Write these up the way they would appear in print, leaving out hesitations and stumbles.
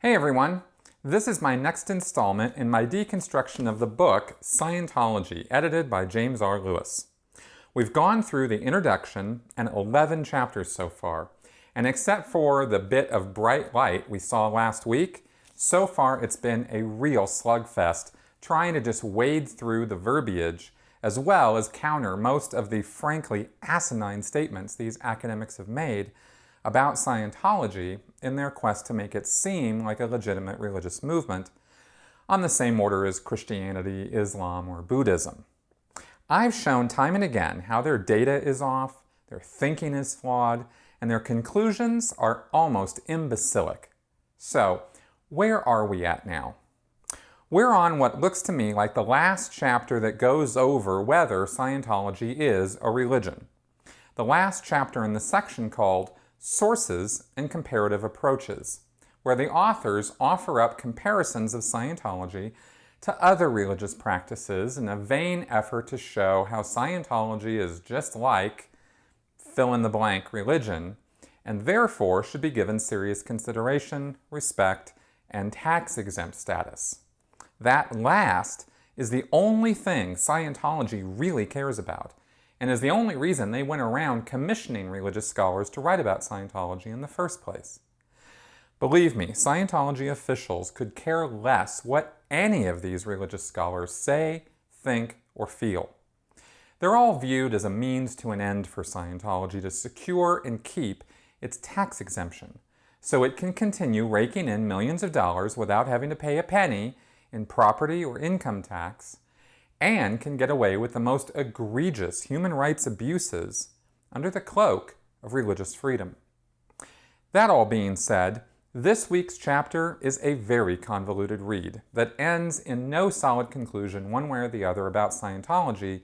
Hey everyone! This is my next installment in my deconstruction of the book Scientology, edited by James R. Lewis. We've gone through the introduction and 11 chapters so far, and except for the bit of bright light we saw last week, so far it's been a real slugfest trying to just wade through the verbiage as well as counter most of the frankly asinine statements these academics have made about Scientology in their quest to make it seem like a legitimate religious movement on the same order as Christianity, Islam, or Buddhism. I've shown time and again how their data is off, their thinking is flawed, and their conclusions are almost imbecilic. So, where are we at now? We're on what looks to me like the last chapter that goes over whether Scientology is a religion. The last chapter in the section called Sources and Comparative Approaches, where the authors offer up comparisons of Scientology to other religious practices in a vain effort to show how Scientology is just like fill-in-the-blank religion, and therefore should be given serious consideration, respect, and tax-exempt status. That last is the only thing Scientology really cares about, and is the only reason they went around commissioning religious scholars to write about Scientology in the first place. Believe me, Scientology officials could care less what any of these religious scholars say, think, or feel. They're all viewed as a means to an end for Scientology to secure and keep its tax exemption, so it can continue raking in millions of dollars without having to pay a penny in property or income tax, and can get away with the most egregious human rights abuses under the cloak of religious freedom. That all being said, this week's chapter is a very convoluted read that ends in no solid conclusion one way or the other about Scientology,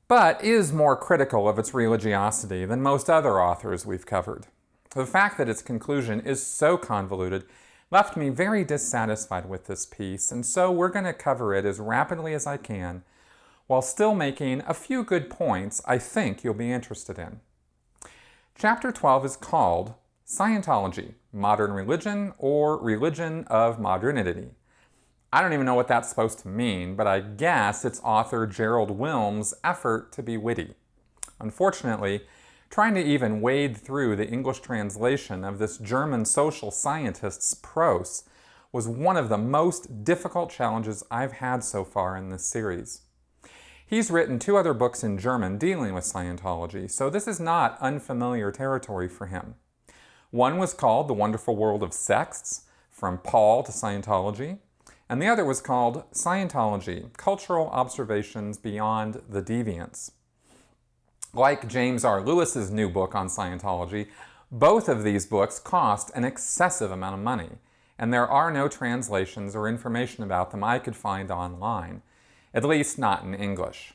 but is more critical of its religiosity than most other authors we've covered. The fact that its conclusion is so convoluted left me very dissatisfied with this piece, and so we're going to cover it as rapidly as I can, while still making a few good points I think you'll be interested in. Chapter 12 is called Scientology, Modern Religion, or Religion of Modernity. I don't even know what that's supposed to mean, but I guess it's author Gerald Willms' effort to be witty. Unfortunately, trying to even wade through the English translation of this German social scientist's prose was one of the most difficult challenges I've had so far in this series. He's written 2 other books in German dealing with Scientology, so this is not unfamiliar territory for him. One was called The Wonderful World of Sects, From Paul to Scientology, and the other was called Scientology, Cultural Observations Beyond the Deviants. Like James R. Lewis's new book on Scientology, both of these books cost an excessive amount of money, and there are no translations or information about them I could find online, at least not in English.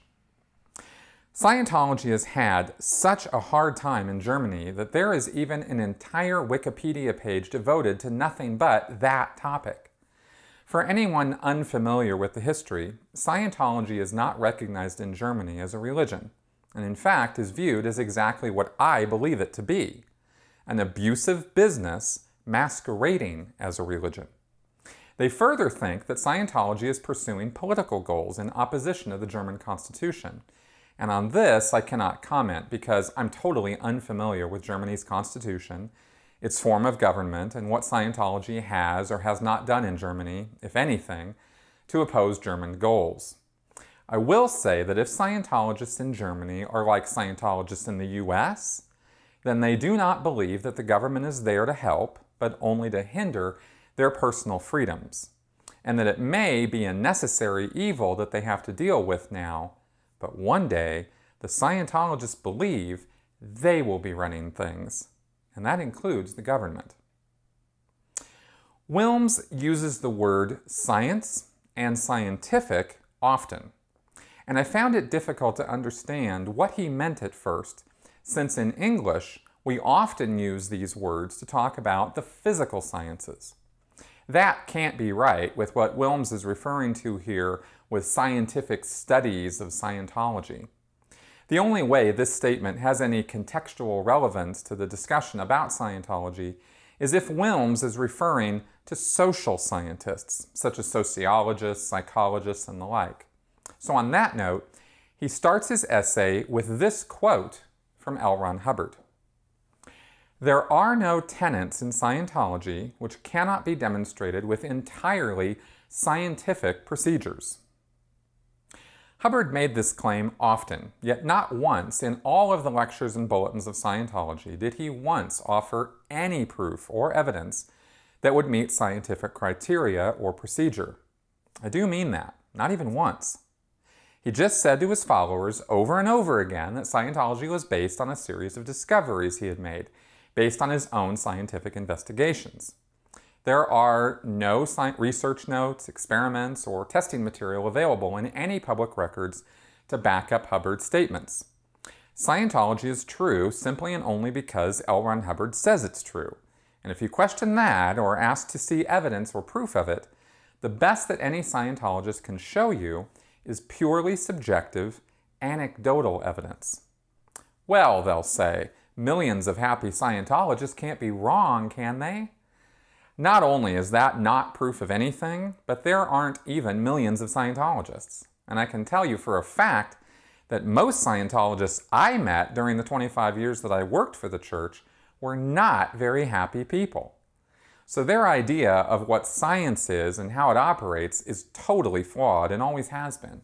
Scientology has had such a hard time in Germany that there is even an entire Wikipedia page devoted to nothing but that topic. For anyone unfamiliar with the history, Scientology is not recognized in Germany as a religion, and in fact is viewed as exactly what I believe it to be, an abusive business masquerading as a religion. They further think that Scientology is pursuing political goals in opposition to the German Constitution, and on this I cannot comment because I'm totally unfamiliar with Germany's constitution, its form of government, and what Scientology has or has not done in Germany, if anything, to oppose German goals. I will say that if Scientologists in Germany are like Scientologists in the US, then they do not believe that the government is there to help, but only to hinder their personal freedoms, and that it may be a necessary evil that they have to deal with now, but one day the Scientologists believe they will be running things, and that includes the government. Willms uses the word science and scientific often, and I found it difficult to understand what he meant at first, since in English we often use these words to talk about the physical sciences. That can't be right with what Willms is referring to here with scientific studies of Scientology. The only way this statement has any contextual relevance to the discussion about Scientology is if Willms is referring to social scientists, such as sociologists, psychologists, and the like. So on that note, he starts his essay with this quote from L. Ron Hubbard. "There are no tenets in Scientology which cannot be demonstrated with entirely scientific procedures." Hubbard made this claim often, yet not once in all of the lectures and bulletins of Scientology did he once offer any proof or evidence that would meet scientific criteria or procedure. I do mean that, not even once. He just said to his followers over and over again that Scientology was based on a series of discoveries he had made, based on his own scientific investigations. There are no research notes, experiments, or testing material available in any public records to back up Hubbard's statements. Scientology is true simply and only because L. Ron Hubbard says it's true. And if you question that or ask to see evidence or proof of it, the best that any Scientologist can show you is purely subjective, anecdotal evidence. Well, they'll say, millions of happy Scientologists can't be wrong, can they? Not only is that not proof of anything, but there aren't even millions of Scientologists. And I can tell you for a fact that most Scientologists I met during the 25 years that I worked for the church were not very happy people. So their idea of what science is and how it operates is totally flawed and always has been.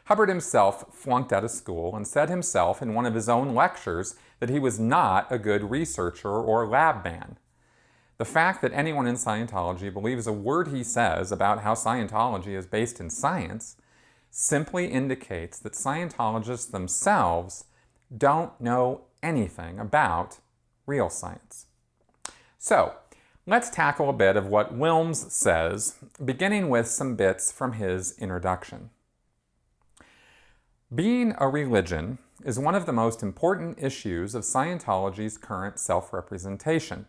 Hubbard himself flunked out of school and said himself in one of his own lectures that he was not a good researcher or lab man. The fact that anyone in Scientology believes a word he says about how Scientology is based in science simply indicates that Scientologists themselves don't know anything about real science. So, let's tackle a bit of what Willms says, beginning with some bits from his introduction. Being a religion is one of the most important issues of Scientology's current self-representation.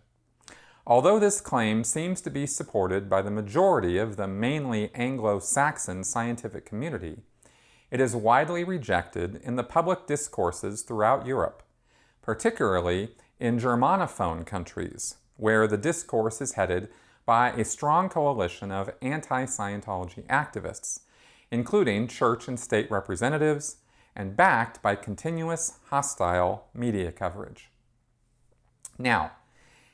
Although this claim seems to be supported by the majority of the mainly Anglo-Saxon scientific community, it is widely rejected in the public discourses throughout Europe, particularly in Germanophone countries, where the discourse is headed by a strong coalition of anti-Scientology activists, including church and state representatives, and backed by continuous hostile media coverage. Now,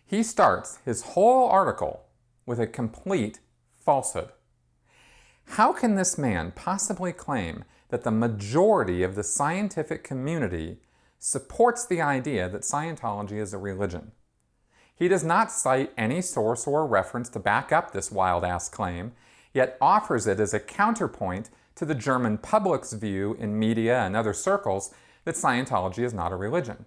he starts his whole article with a complete falsehood. How can this man possibly claim that the majority of the scientific community supports the idea that Scientology is a religion? He does not cite any source or reference to back up this wild-ass claim, yet offers it as a counterpoint to the German public's view in media and other circles that Scientology is not a religion.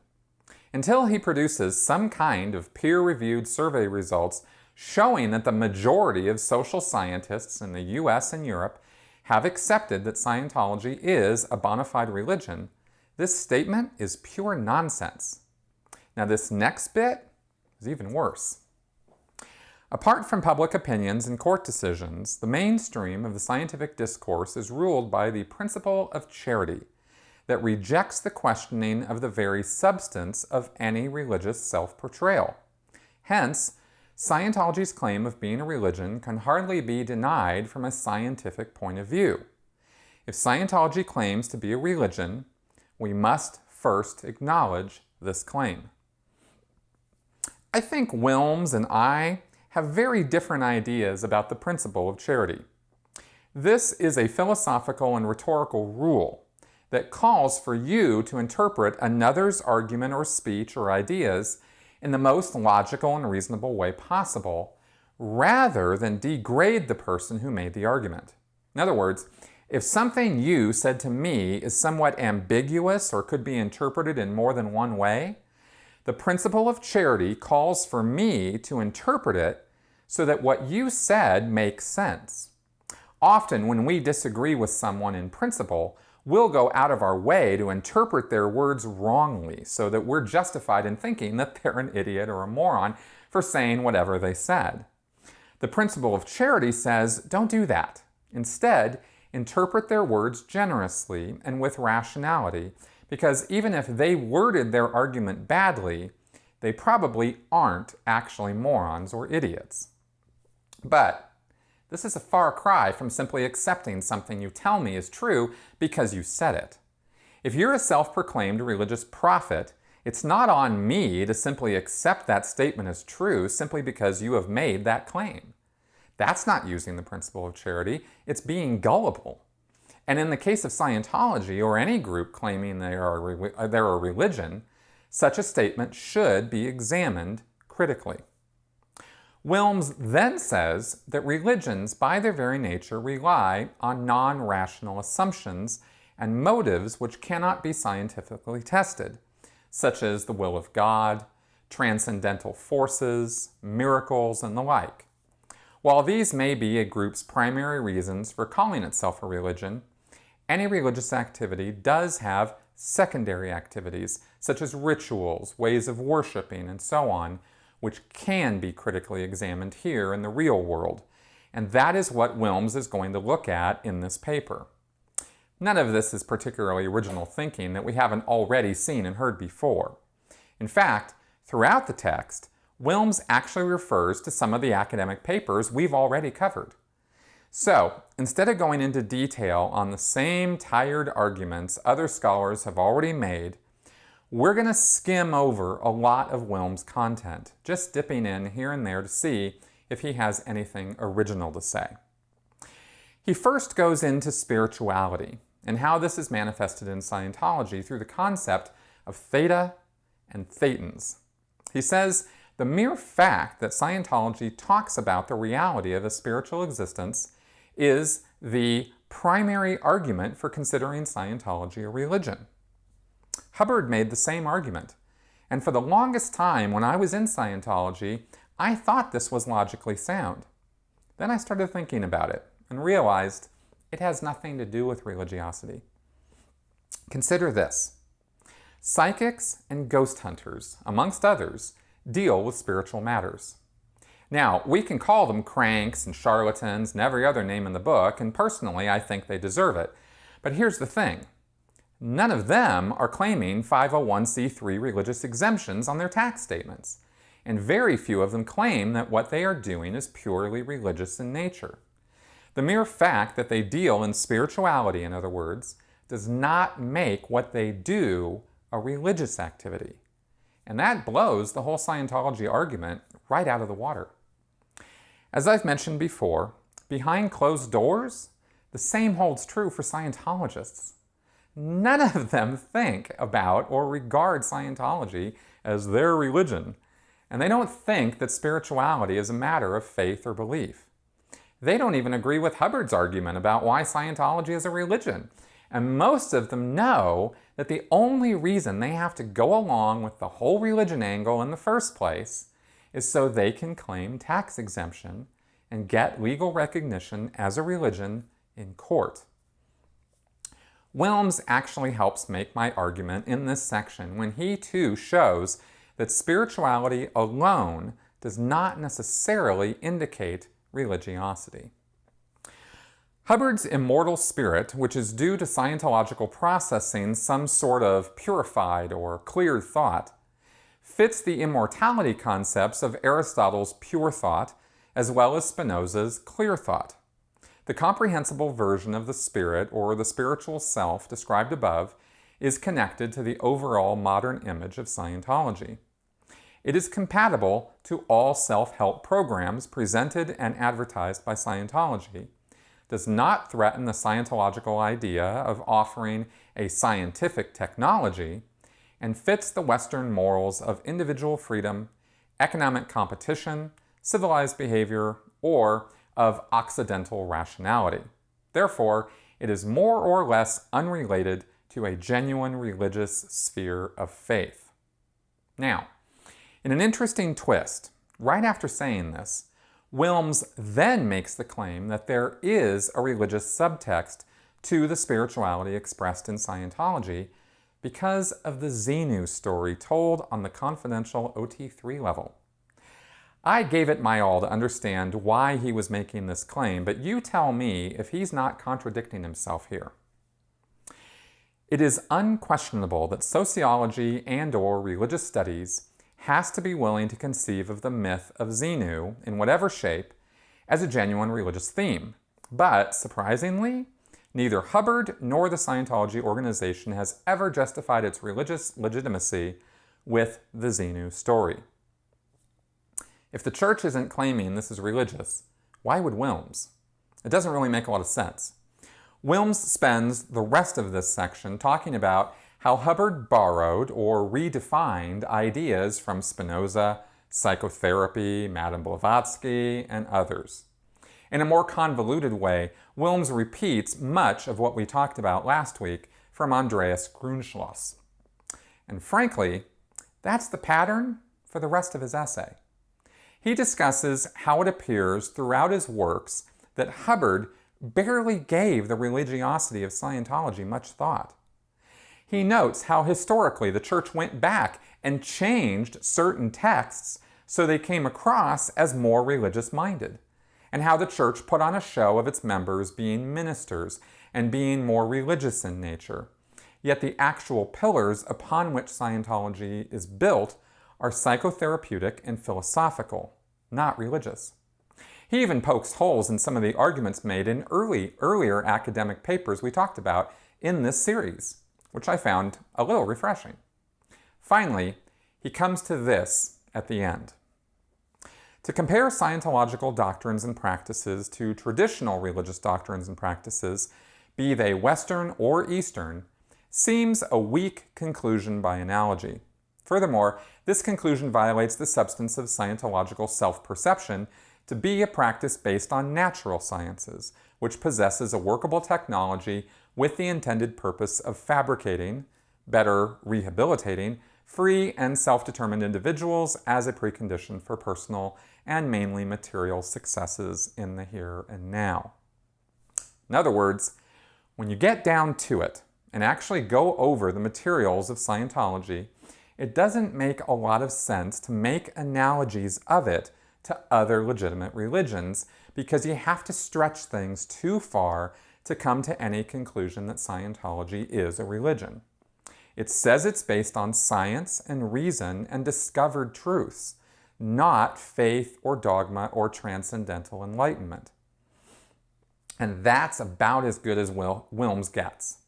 Until he produces some kind of peer-reviewed survey results showing that the majority of social scientists in the US and Europe have accepted that Scientology is a bona fide religion, this statement is pure nonsense. Now this next bit is even worse. Apart from public opinions and court decisions, the mainstream of the scientific discourse is ruled by the principle of charity that rejects the questioning of the very substance of any religious self-portrayal. Hence, Scientology's claim of being a religion can hardly be denied from a scientific point of view. If Scientology claims to be a religion, we must first acknowledge this claim. I think Willms and I have very different ideas about the principle of charity. This is a philosophical and rhetorical rule that calls for you to interpret another's argument or speech or ideas in the most logical and reasonable way possible, rather than degrade the person who made the argument. In other words, if something you said to me is somewhat ambiguous or could be interpreted in more than one way, the principle of charity calls for me to interpret it so that what you said makes sense. Often, when we disagree with someone in principle, we'll go out of our way to interpret their words wrongly so that we're justified in thinking that they're an idiot or a moron for saying whatever they said. The principle of charity says, don't do that. Instead, interpret their words generously and with rationality, because even if they worded their argument badly, they probably aren't actually morons or idiots. But this is a far cry from simply accepting something you tell me is true because you said it. If you're a self-proclaimed religious prophet, it's not on me to simply accept that statement as true simply because you have made that claim. That's not using the principle of charity, it's being gullible. And in the case of Scientology or any group claiming they're a religion, such a statement should be examined critically. Willms then says that religions, by their very nature, rely on non-rational assumptions and motives which cannot be scientifically tested, such as the will of God, transcendental forces, miracles, and the like. While these may be a group's primary reasons for calling itself a religion, any religious activity does have secondary activities, such as rituals, ways of worshiping, and so on, which can be critically examined here in the real world. And that is what Willms is going to look at in this paper. None of this is particularly original thinking that we haven't already seen and heard before. In fact, throughout the text, Willms actually refers to some of the academic papers we've already covered. So, instead of going into detail on the same tired arguments other scholars have already made, we're going to skim over a lot of Willms' content, just dipping in here and there to see if he has anything original to say. He first goes into spirituality and how this is manifested in Scientology through the concept of theta and thetans. He says the mere fact that Scientology talks about the reality of a spiritual existence is the primary argument for considering Scientology a religion. Hubbard made the same argument, and for the longest time when I was in Scientology, I thought this was logically sound. Then I started thinking about it and realized it has nothing to do with religiosity. Consider this. Psychics and ghost hunters, amongst others, deal with spiritual matters. Now, we can call them cranks and charlatans and every other name in the book, and personally I think they deserve it. But here's the thing. None of them are claiming 501c3 religious exemptions on their tax statements, and very few of them claim that what they are doing is purely religious in nature. The mere fact that they deal in spirituality, in other words, does not make what they do a religious activity. And that blows the whole Scientology argument right out of the water. As I've mentioned before, behind closed doors, the same holds true for Scientologists. None of them think about or regard Scientology as their religion, and they don't think that spirituality is a matter of faith or belief. They don't even agree with Hubbard's argument about why Scientology is a religion, and most of them know that the only reason they have to go along with the whole religion angle in the first place is so they can claim tax exemption and get legal recognition as a religion in court. Willms actually helps make my argument in this section when he too shows that spirituality alone does not necessarily indicate religiosity. Hubbard's immortal spirit, which is due to Scientological processing some sort of purified or cleared thought, fits the immortality concepts of Aristotle's pure thought as well as Spinoza's clear thought. The comprehensible version of the spirit, or the spiritual self described above, is connected to the overall modern image of Scientology. It is compatible to all self-help programs presented and advertised by Scientology, does not threaten the Scientological idea of offering a scientific technology, and fits the Western morals of individual freedom, economic competition, civilized behavior, or of Occidental rationality. Therefore, it is more or less unrelated to a genuine religious sphere of faith. Now, in an interesting twist, right after saying this, Willms then makes the claim that there is a religious subtext to the spirituality expressed in Scientology because of the XENU story told on the confidential OT3 level. I gave it my all to understand why he was making this claim, but you tell me if he's not contradicting himself here. It is unquestionable that sociology and/or religious studies has to be willing to conceive of the myth of XENU, in whatever shape, as a genuine religious theme. But, surprisingly, neither Hubbard nor the Scientology organization has ever justified its religious legitimacy with the XENU story. If the church isn't claiming this is religious, why would Willms? It doesn't really make a lot of sense. Willms spends the rest of this section talking about how Hubbard borrowed or redefined ideas from Spinoza, psychotherapy, Madame Blavatsky, and others. In a more convoluted way, Willms repeats much of what we talked about last week from Andreas Grunschloss. And frankly, that's the pattern for the rest of his essay. He discusses how it appears throughout his works that Hubbard barely gave the religiosity of Scientology much thought. He notes how historically the church went back and changed certain texts so they came across as more religious-minded, and how the church put on a show of its members being ministers and being more religious in nature. Yet the actual pillars upon which Scientology is built are psychotherapeutic and philosophical, not religious. He even pokes holes in some of the arguments made in earlier academic papers we talked about in this series, which I found a little refreshing. Finally, he comes to this at the end. To compare Scientological doctrines and practices to traditional religious doctrines and practices, be they Western or Eastern, seems a weak conclusion by analogy. Furthermore, this conclusion violates the substance of Scientological self-perception to be a practice based on natural sciences, which possesses a workable technology with the intended purpose of fabricating, better rehabilitating, free and self-determined individuals as a precondition for personal and mainly material successes in the here and now. In other words, when you get down to it and actually go over the materials of Scientology, it doesn't make a lot of sense to make analogies of it to other legitimate religions because you have to stretch things too far to come to any conclusion that Scientology is a religion. It says it's based on science and reason and discovered truths, not faith or dogma or transcendental enlightenment. And that's about as good as Willms gets.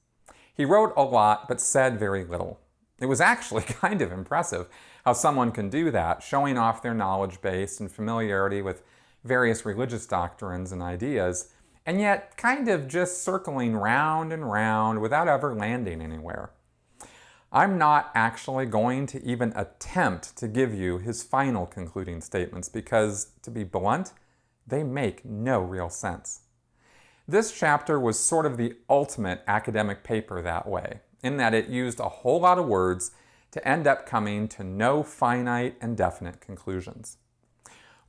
He wrote a lot but said very little. It was actually kind of impressive how someone can do that, showing off their knowledge base and familiarity with various religious doctrines and ideas, and yet kind of just circling round and round without ever landing anywhere. I'm not actually going to even attempt to give you his final concluding statements because, to be blunt, they make no real sense. This chapter was sort of the ultimate academic paper that way, in that it used a whole lot of words to end up coming to no finite and definite conclusions.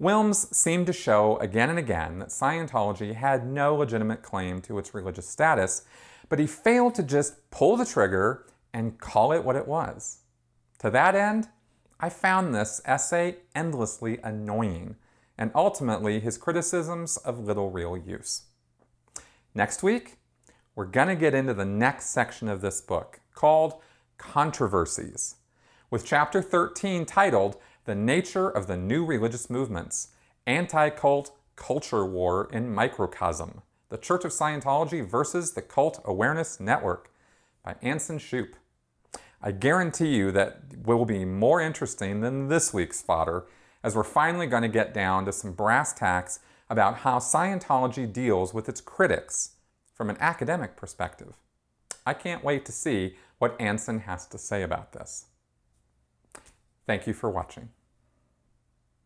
Willms seemed to show again and again that Scientology had no legitimate claim to its religious status, but he failed to just pull the trigger and call it what it was. To that end, I found this essay endlessly annoying, and ultimately his criticisms of little real use. Next week, we're going to get into the next section of this book, called Controversies, with chapter 13 titled The Nature of the New Religious Movements, Anti-Cult Culture War in Microcosm, The Church of Scientology versus the Cult Awareness Network, by Anson Shoup. I guarantee you that will be more interesting than this week's fodder, as we're finally going to get down to some brass tacks about how Scientology deals with its critics from an academic perspective. I can't wait to see what Anson has to say about this. Thank you for watching.